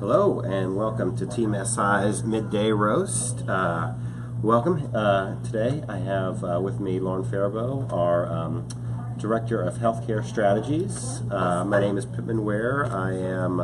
Hello and welcome to Team SI's Midday Roast. Welcome. Today I have with me Lauren Faribault, our Director of Healthcare Strategies. My name is Pittman Ware. I am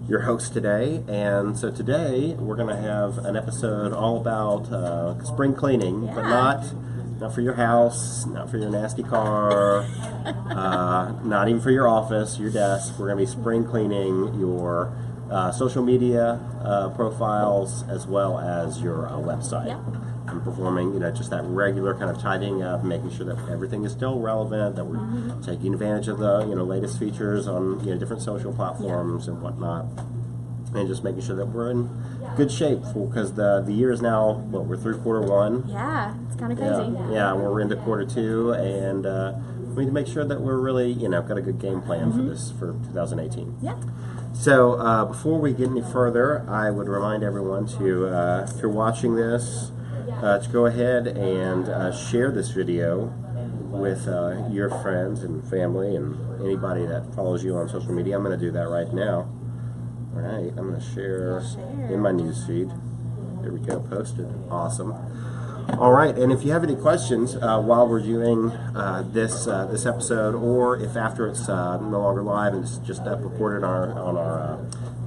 your host today, and so today we're going to have an episode all about spring cleaning, but not for your house, not for your nasty car, not even for your office, your desk. We're going to be spring cleaning your social media profiles as well as your website. Yep. And performing, just that regular kind of tidying up, making sure that everything is still relevant, that we're taking advantage of the latest features on different social platforms and whatnot, and just making sure that we're in good shape because the year is now we're through quarter one. Yeah, it's kind of crazy. Yeah, we're into quarter two, and we need to make sure that we're really got a good game plan for 2018. Yeah. So before we get any further, I would remind everyone to, if you're watching this, to go ahead and share this video with your friends and family and anybody that follows you on social media. I'm going to do that right now. All right, I'm going to share in my news feed. There we go, posted. Awesome. All right, and if you have any questions while we're doing this episode, or if after it's no longer live and it's just recorded on our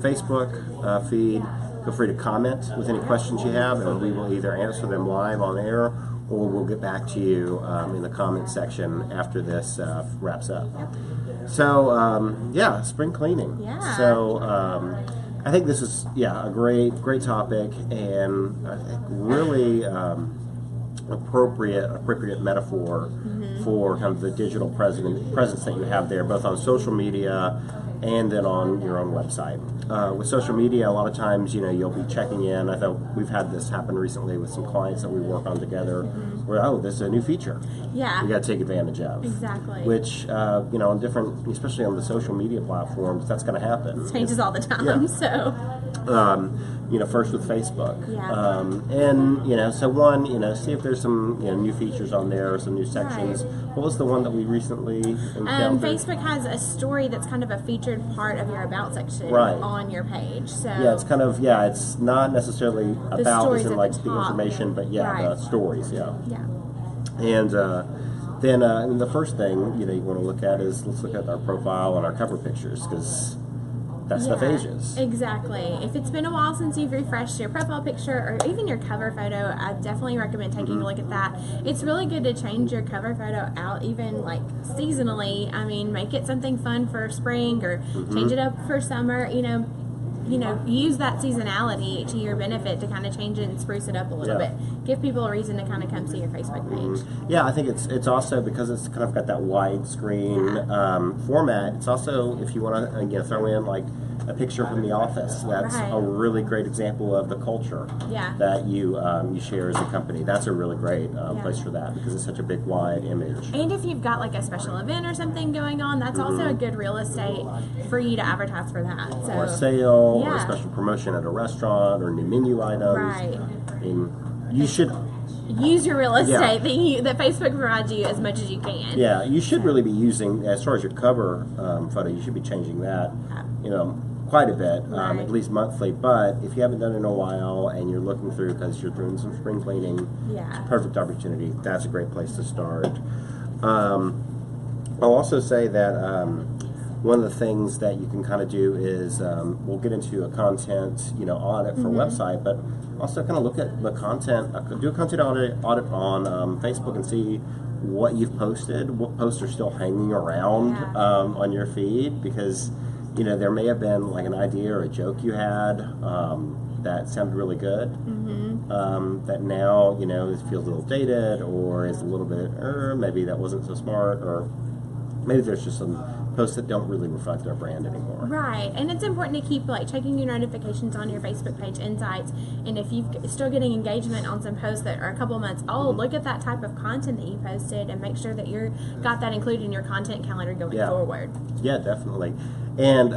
Facebook feed, feel free to comment with any questions you have, and we will either answer them live on air, or we'll get back to you in the comment section after this wraps up. So, spring cleaning. Yeah. So, I think this is a great topic, and I think really appropriate metaphor for kind of the digital presence that you have there, both on social media and then on your own website. With social media, a lot of times, you'll be checking in. I thought we've had this happen recently with some clients that we work on together, where, this is a new feature. Yeah. We got to take advantage of. Exactly. Which, on different, especially on the social media platforms, that's going to happen. It changes all the time, so. First with Facebook. Yeah. And, so one, see if there's some new features on there or some new sections. Right. What was the one that we recently encountered? Facebook has a story that's kind of a featured part of your About section on your page. So it's kind of, it's not necessarily about as in like the information, but the stories, Yeah. And then the first thing, you want to look at is, let's look at our profile and our cover pictures, because that stuff ages. Exactly. If it's been a while since you've refreshed your profile picture or even your cover photo, I definitely recommend taking a look at that. It's really good to change your cover photo out even like seasonally. I mean, make it something fun for spring or change it up for summer, use that seasonality to your benefit to kind of change it and spruce it up a little bit. Give people a reason to kind of come see your Facebook page. Yeah, I think it's also because it's kind of got that widescreen format. It's also, if you want to throw in like a picture from the office, that's a really great example of the culture that you share as a company. That's a really great place for that, because it's such a big wide image. And if you've got like a special event or something going on, that's also a good real estate for you to advertise for that. So, or a sale, or a special promotion at a restaurant, or new menu items. Right. I mean, you should use your real estate that Facebook provides you as much as you can. Yeah, you should really be using, as far as your cover photo, you should be changing that, quite a bit, at least monthly. But if you haven't done it in a while and you're looking through because you're doing some spring cleaning, it's a perfect opportunity. That's a great place to start. I'll also say that one of the things that you can kind of do is we'll get into a content audit for website, but also kind of look at the content, do a content audit on Facebook and see what you've posted, what posts are still hanging around on your feed, because there may have been like an idea or a joke you had that sounded really good, that now it feels a little dated, or is a little bit maybe that wasn't so smart, or maybe there's just some posts that don't really reflect our brand anymore. Right, and it's important to keep checking your notifications on your Facebook page insights, and if you're still getting engagement on some posts that are a couple months old, look at that type of content that you posted and make sure that you've got that included in your content calendar going forward. Yeah, definitely. And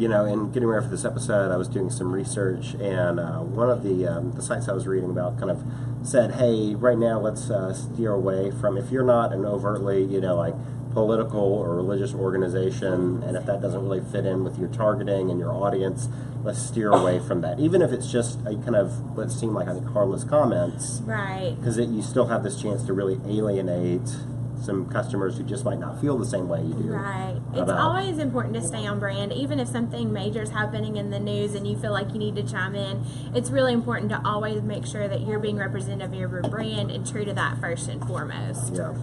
in getting ready for this episode, I was doing some research, and one of the sites I was reading about kind of said, hey, right now let's steer away from, if you're not an overtly political or religious organization, and if that doesn't really fit in with your targeting and your audience, let's steer away from that. Even if it's just a kind of what seem like, I think, harmless comments. Right. Because you still have this chance to really alienate some customers who just might not feel the same way you do. Right. It's always important to stay on brand, even if something major is happening in the news and you feel like you need to chime in. It's really important to always make sure that you're being representative of your brand and true to that first and foremost. Yeah.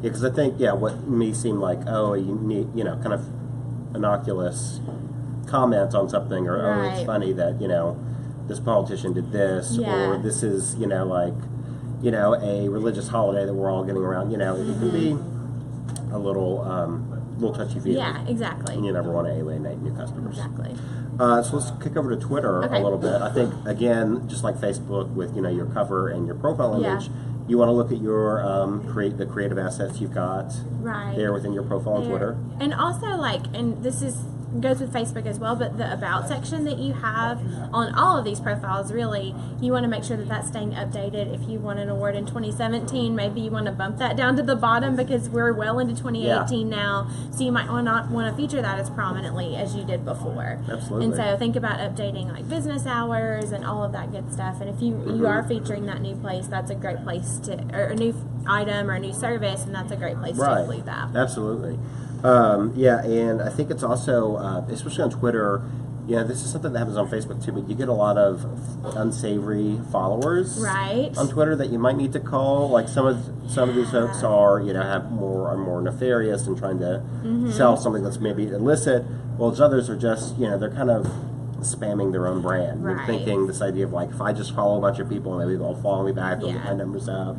Because I think, what may seem like, oh, you need, kind of innocuous comments on something, or oh, it's funny that, this politician did this, or this is, a religious holiday that we're all getting around. It can be a little touchy-feely. Yeah, exactly. And you never want to alienate new customers. Exactly. So let's kick over to Twitter Okay. a little bit. I think, again, just like Facebook with, your cover and your profile image, you want to look at your the creative assets you've got there within your profile on Twitter. And also, and this goes with Facebook as well, but the About section that you have on all of these profiles, really, you want to make sure that that's staying updated. If you won an award in 2017, maybe you want to bump that down to the bottom because we're well into 2018 now, so you might not want to feature that as prominently as you did before. Absolutely. And so think about updating business hours and all of that good stuff. And if you are featuring that new place, that's a great place or a new item or a new service, and that's a great place to include that. Absolutely. And I think it's also, especially on Twitter, this is something that happens on Facebook too, but you get a lot of unsavory followers on Twitter that you might need to call. Like some of these folks are, are more nefarious and trying to sell something that's maybe illicit, while others are just, they're kind of spamming their own brand. They're thinking this idea of if I just follow a bunch of people, maybe they'll follow me back, they'll get my numbers up.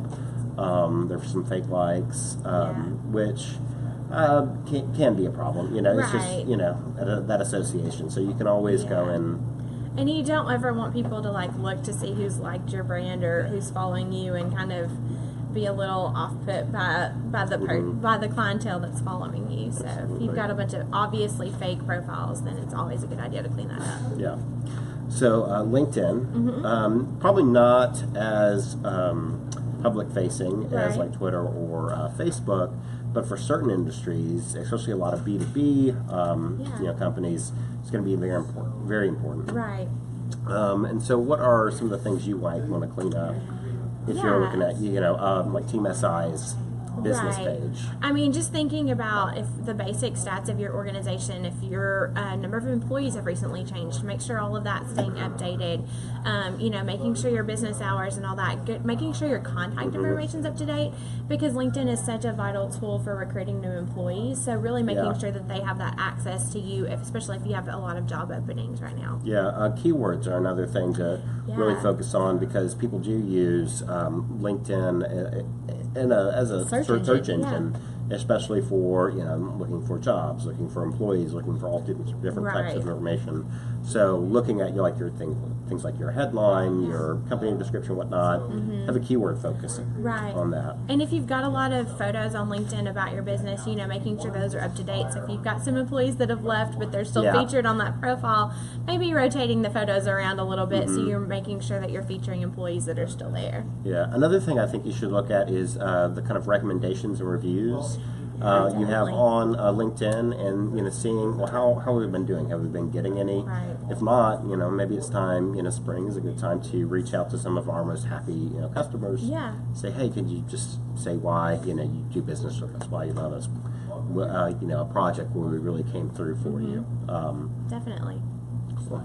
There's some fake likes, which can be a problem. It's just, that association. So you can always go in. And you don't ever want people to look to see who's liked your brand or who's following you and kind of be a little off put by the clientele that's following you. So if you've got a bunch of obviously fake profiles, then it's always a good idea to clean that up. Yeah. So LinkedIn, probably not as public facing as Twitter or Facebook, but for certain industries, especially a lot of B2B companies, it's going to be very important. Right. And so what are some of the things you might want to clean up if you're looking at, Team SI's business page? I mean, just thinking about if the basic stats of your organization, if your number of employees have recently changed, make sure all of that's staying updated. Making sure your business hours and all that, making sure your contact information's up to date, because LinkedIn is such a vital tool for recruiting new employees. So really making sure that they have that access to you, especially if you have a lot of job openings right now. Yeah, keywords are another thing to really focus on, because people do use LinkedIn as a search engine, especially for looking for jobs, looking for employees, looking for all different types of information. So looking at your things like your headline, your company description, whatnot, have a keyword focus on that. And if you've got a lot of photos on LinkedIn about your business, making sure those are up to date. So if you've got some employees that have left but they're still featured on that profile, maybe rotating the photos around a little bit so you're making sure that you're featuring employees that are still there. Yeah, another thing I think you should look at is the kind of recommendations and reviews you have on LinkedIn, and seeing how have we been doing? Have we been getting any? If not, maybe it's time. Spring is a good time to reach out to some of our most happy customers. Say, hey, could you just say why you do business with us? Why you love us? A project where we really came through for you. Definitely. Cool.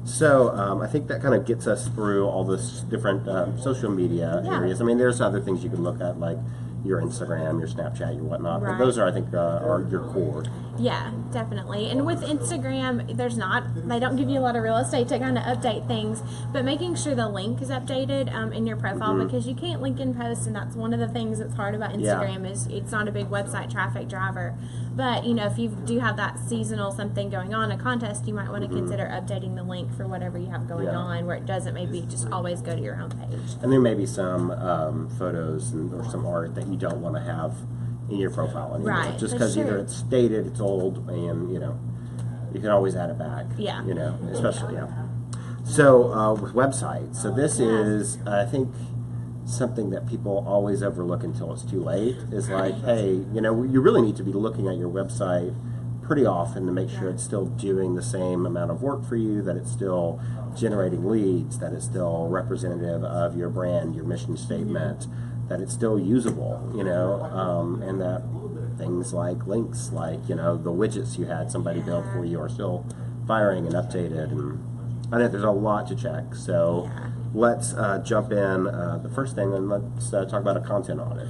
So I think that kind of gets us through all this different social media areas. I mean, there's other things you can look at, like your Instagram, your Snapchat, your whatnot. But those are, I think, are your core. Yeah, definitely. And with Instagram, they don't give you a lot of real estate to kind of update things, but making sure the link is updated in your profile, because you can't link in posts, and that's one of the things that's hard about Instagram is it's not a big website traffic driver. But, if you do have that seasonal something going on, a contest, you might want to consider updating the link for whatever you have going on, where it doesn't maybe just always go to your home page. And there may be some photos or some art that you don't want to have in your profile anymore, just because either it's dated, it's old, and you can always add it back. Especially So with websites, so this is, I think, something that people always overlook until it's too late is like, hey, you know, you really need to be looking at your website pretty often to make sure it's still doing the same amount of work for you, that it's still generating leads, that it's still representative of your brand, your mission statement, that it's still usable, you know, and that things like links, like, you know, the widgets you had somebody build for you are still firing and updated. And I know there's a lot to check, so let's jump in the first thing, and let's talk about a content audit.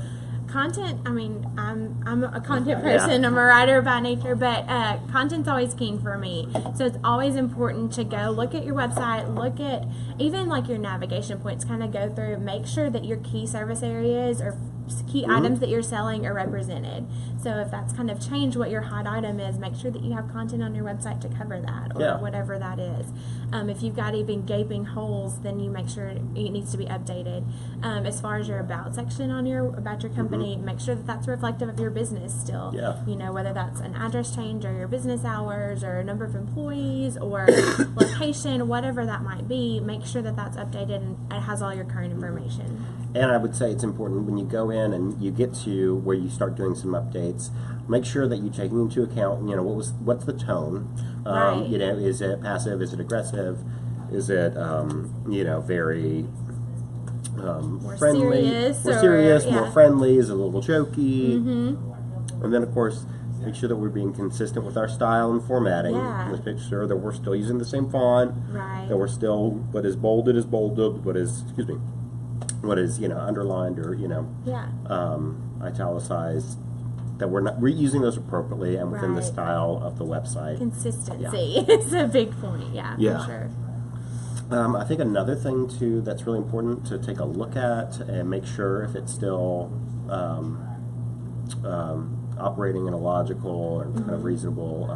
Content, I mean, I'm a content person. I'm a writer by nature, but content's always king for me. So it's always important to go look at your website, look at even like your navigation points, kind of go through, make sure that your key service areas or key items that you're selling are represented. So if that's kind of changed what your hot item is, make sure that you have content on your website to cover that, or whatever that is. If you've got even gaping holes, then you make sure it needs to be updated. As far as your about section on about your company, make sure that that's reflective of your business still. You know, whether that's an address change or your business hours or a number of employees or location, whatever that might be, make sure that that's updated and it has all your current information. And I would say it's important when you go in and you get to where you start doing some updates, make sure that you're taking into account, you know, what's the tone? You know, is it passive? Is it aggressive? Is it, you know, very more friendly? serious, more friendly? Is it a little jokey? And then, of course, make sure that we're being consistent with our style and formatting. Let's make sure that we're still using the same font. That we're still, what is bolded is bolded. What is, you know, underlined or, you know, italicized, that we're using those appropriately and within the style of the website. Consistency is a big point, for sure. I think another thing, too, that's really important to take a look at and make sure if it's still operating in a logical and kind of reasonable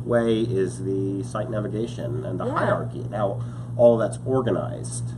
way is the site navigation and the hierarchy and how all that's organized.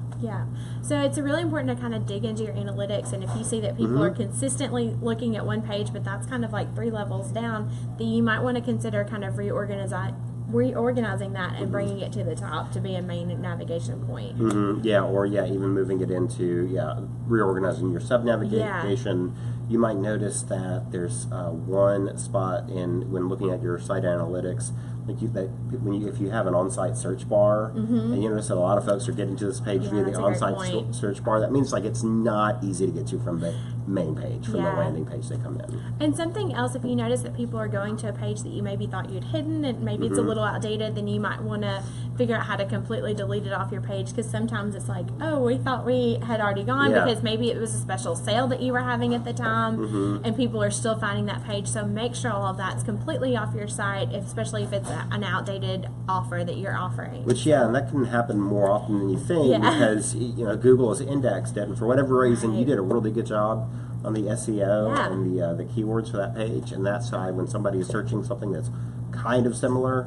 So it's really important to kind of dig into your analytics, and if you see that people are consistently looking at one page, but that's kind of like 3 levels down, then you might want to consider kind of reorganizing that and bringing it to the top to be a main navigation point. Even moving it into reorganizing your sub-navigation. You might notice that there's one spot when looking at your site analytics, like if you have an on-site search bar, and you notice that a lot of folks are getting to this page via the on-site search bar, that means like it's not easy to get to from the main page, from the landing page they come in. And something else, if you notice that people are going to a page that you maybe thought you'd hidden and maybe it's a little outdated, then you might want to figure out how to completely delete it off your page, because sometimes it's like, oh, we thought we had already gone because maybe it was a special sale that you were having at the time, and people are still finding that page. So make sure all of that's completely off your site, especially if it's an outdated offer that you're offering. Which, and that can happen more often than you think, because, you know, Google has indexed it, and for whatever reason, you did a really good job on the SEO and the keywords for that page, and that's why when somebody is searching something that's kind of similar,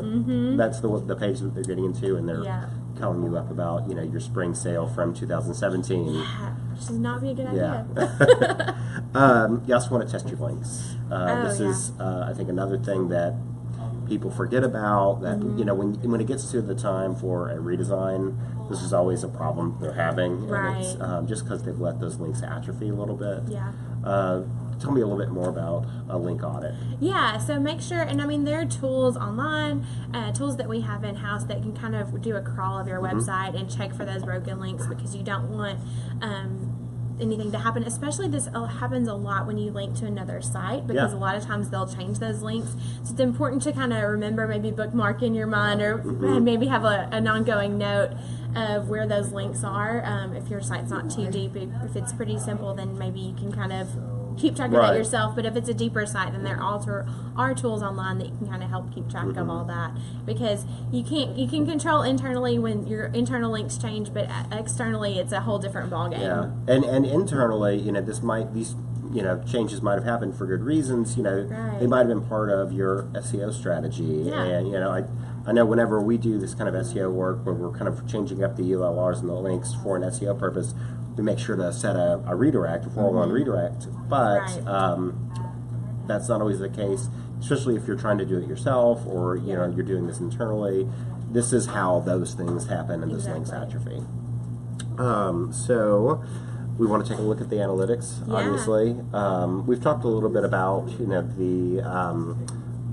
that's the page that they're getting into, and they're calling you up about, you know, your spring sale from 2017. Which does not be a good idea. You also want to test your links. This is, I think, another thing that people forget about, that you know, when it gets to the time for a redesign, this is always a problem they're having, and it's just because they've let those links atrophy a little bit. Tell me a little bit more about a link audit. So make sure, and I mean, there are tools online, tools that we have in-house that can kind of do a crawl of your website and check for those broken links, because you don't want anything to happen. Especially this happens a lot when you link to another site, because a lot of times they'll change those links. So it's important to kind of remember, maybe bookmark in your mind, or maybe have an ongoing note of where those links are. If your site's not too deep, if it's pretty simple, then maybe you can kind of keep track of that yourself. But if it's a deeper site, then there also are tools online that you can kind of help keep track of all that, because you can control internally when your internal links change, but externally it's a whole different ballgame. And internally, you know, these you know, changes might have happened for good reasons. You know, they might have been part of your SEO strategy. And you know, I know whenever we do this kind of SEO work, where we're kind of changing up the URLs and the links for an SEO purpose, we make sure to set a redirect, a 401 redirect. But that's not always the case, especially if you're trying to do it yourself, or you know, you're doing this internally. This is how those things happen, and those links atrophy. We want to take a look at the analytics, Yeah. obviously. We've talked a little bit about, the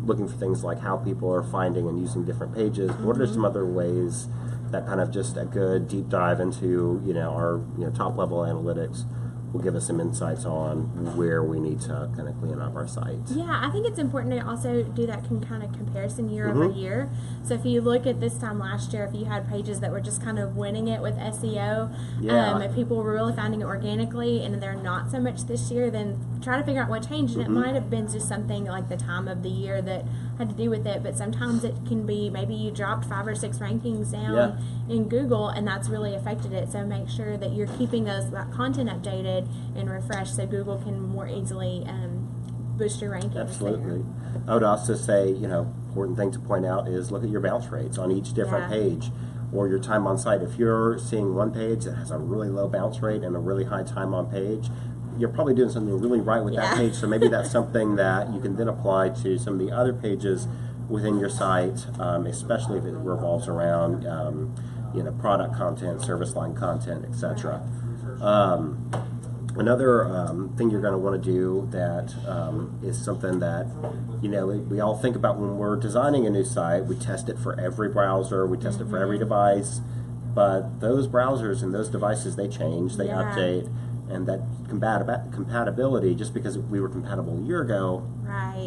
looking for things like how people are finding and using different pages. What are some other ways that kind of just a good deep dive into, our top level analytics will give us some insights on where we need to kind of clean up our site? Yeah, I think it's important to also do that kind of comparison year over year. So if you look at this time last year, if you had pages that were just kind of winning it with SEO, if people were really finding it organically and they're not so much this year, then try to figure out what changed. And it might have been just something like the time of the year that had to do with it, but sometimes it can be maybe you dropped 5 or 6 rankings down in Google and that's really affected it. So make sure that you're keeping that content updated and refreshed so Google can more easily boost your rankings. Absolutely. I would also say, important thing to point out is look at your bounce rates on each different page or your time on site. If you're seeing one page that has a really low bounce rate and a really high time on page, you're probably doing something really right with that page. So maybe that's something that you can then apply to some of the other pages within your site, especially if it revolves around product content, service line content, etc. Another thing you're going to want to do that is something that we all think about when we're designing a new site. We test it for every browser, we test it for every device, but those browsers and those devices, they change, they update, and that compatibility, just because we were compatible a year ago,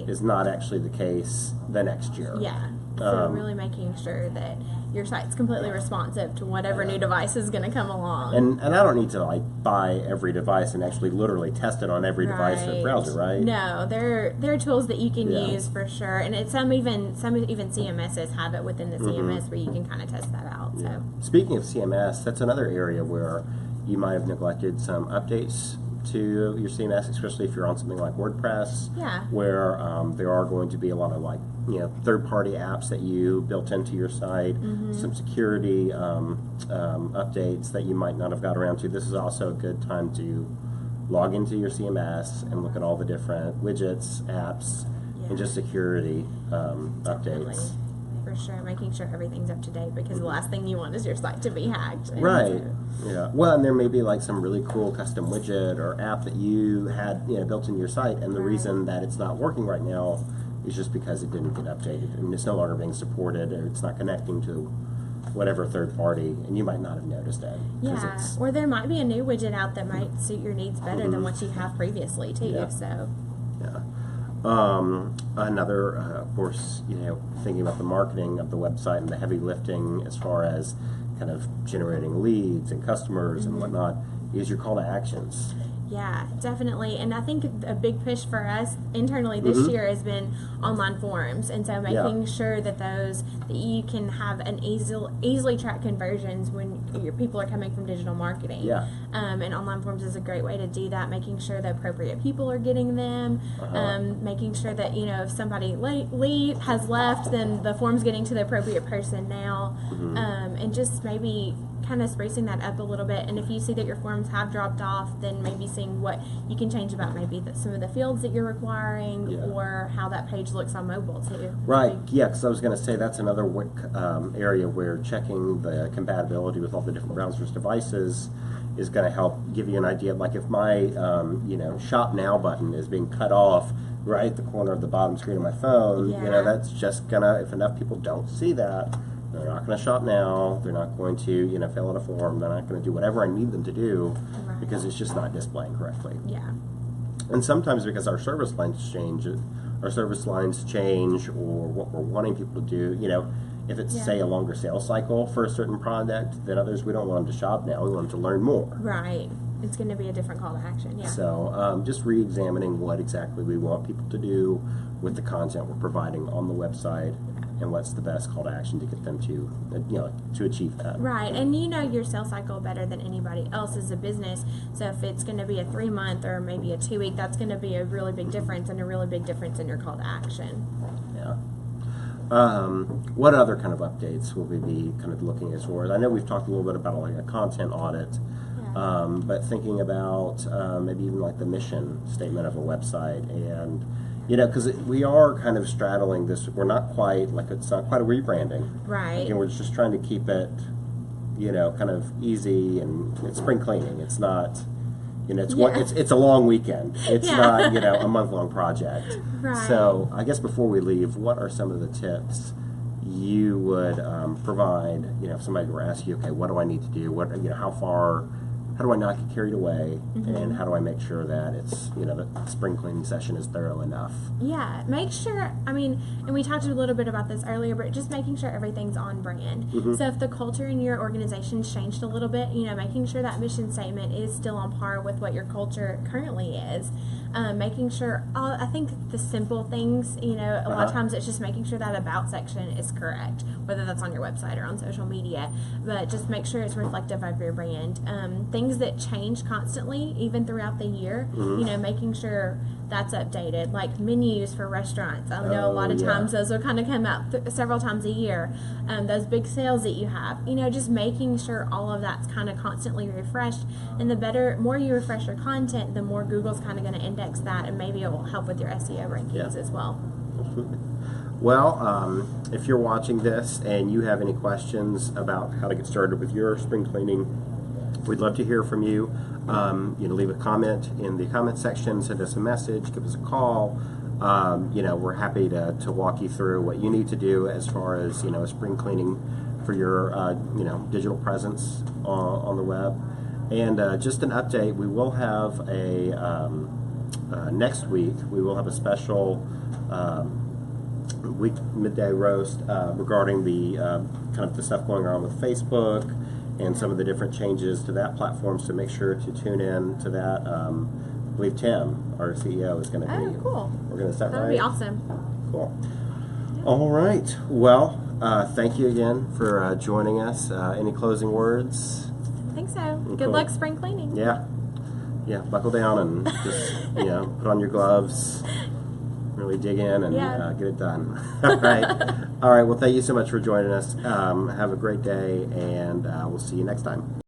is not actually the case the next year. Yeah. So really making sure that your site's completely responsive to whatever new device is going to come along. And I don't need to buy every device and actually literally test it on every device or browser, right? No, there are tools that you can use for sure, and some even CMSs have it within the CMS where you can kind of test that out. So speaking of CMS, that's another area where you might have neglected some updates to your CMS, especially if you're on something like WordPress, where there are going to be a lot of third-party apps that you built into your site, some security updates that you might not have got around to. This is also a good time to log into your CMS and look at all the different widgets, apps, and just security updates. For sure, making sure everything's up to date, because the last thing you want is your site to be hacked. Right. Yeah. Well, and there may be some really cool custom widget or app that you had built in your site, and the reason that it's not working right now is just because it didn't get updated and it's no longer being supported, or it's not connecting to whatever third party, and you might not have noticed it. Yeah. Or there might be a new widget out that might suit your needs better than what you have previously too. Yeah. So. Yeah. Another, of course, thinking about the marketing of the website and the heavy lifting as far as kind of generating leads and customers and whatnot, is your call to actions. Yeah, definitely. And I think a big push for us internally this year has been online forums. And so making sure that you can have an easily track conversions when your people are coming from digital marketing. Yeah. And online forums is a great way to do that, making sure the appropriate people are getting them, making sure that, if somebody has left, then the form's getting to the appropriate person now, and just maybe kind of sprucing that up a little bit. And if you see that your forms have dropped off, then maybe seeing what you can change about maybe some of the fields that you're requiring, or how that page looks on mobile too. Right. Yeah, because I was going to say that's another area where checking the compatibility with all the different browsers devices is going to help give you an idea. Like if my Shop Now button is being cut off right at the corner of the bottom screen of my phone, that's just gonna, if enough people don't see that, they're not going to shop now. They're not going to, fill out a form. They're not going to do whatever I need them to do because it's just not displaying correctly. Yeah. And sometimes because our service lines change, or what we're wanting people to do, if it's, say, a longer sales cycle for a certain product than others, we don't want them to shop now. We want them to learn more. Right. It's going to be a different call to action, yeah. So just re-examining what exactly we want people to do with the content we're providing on the website, and what's the best call to action to get them to, to achieve that. Right, and you know your sales cycle better than anybody else as a business. So if it's going to be a 3-month or maybe a 2-week, that's going to be a really big difference, and a really big difference in your call to action. Yeah. What other kind of updates will we be kind of looking as far as? I know we've talked a little bit about a content audit, but thinking about maybe even the mission statement of a website, and because we are kind of straddling this. We're not quite it's not quite a rebranding, right? And we're just trying to keep it, kind of easy, and it's spring cleaning. It's not, You know, Yeah. it's a long weekend. It's Yeah. not, you know, a month-long project. Right. So I guess before we leave, what are some of the tips you would provide, you know, if somebody were to ask you, okay, what do I need to do? What, you know, how do I not get carried away? And how do I make sure that it's, you know, the spring cleaning session is thorough enough? Yeah, make sure, I mean, and we talked a little bit about this earlier, but just making sure everything's on brand. So if the culture in your organization's changed a little bit, you know, making sure that mission statement is still on par with what your culture currently is. Making sure, I think the simple things, you know, a lot of times it's just making sure that about section is correct, whether that's on your website or on social media, but just make sure it's reflective of your brand. Things that change constantly, even throughout the year, you know, making sure that's updated, like menus for restaurants. I know a lot of times those will kind of come out several times a year. Those big sales that you have, you know, just making sure all of that's kind of constantly refreshed. And the more you refresh your content, the more Google's kind of going to index that, and maybe it will help with your SEO rankings as well. Absolutely. Well, if you're watching this and you have any questions about how to get started with your spring cleaning, we'd love to hear from you. You know, leave a comment in the comment section, send us a message, give us a call. You know, we're happy to walk you through what you need to do as far as, you know, spring cleaning for your, you know, digital presence on the web. And just an update, we will have next week, we will have a special week midday roast regarding the kind of the stuff going on with Facebook and some of the different changes to that platform. So make sure to tune in to that. I believe Tim, our CEO, is going to be. Oh, cool. We're going to start. That would be awesome. Cool. All right. Well, thank you again for joining us. Any closing words? I think so. Cool. Good luck spring cleaning. Yeah. Yeah. Buckle down and just, you know, put on your gloves. Really dig in and get it done. All right. All right. Well, thank you so much for joining us. Have a great day, and we'll see you next time.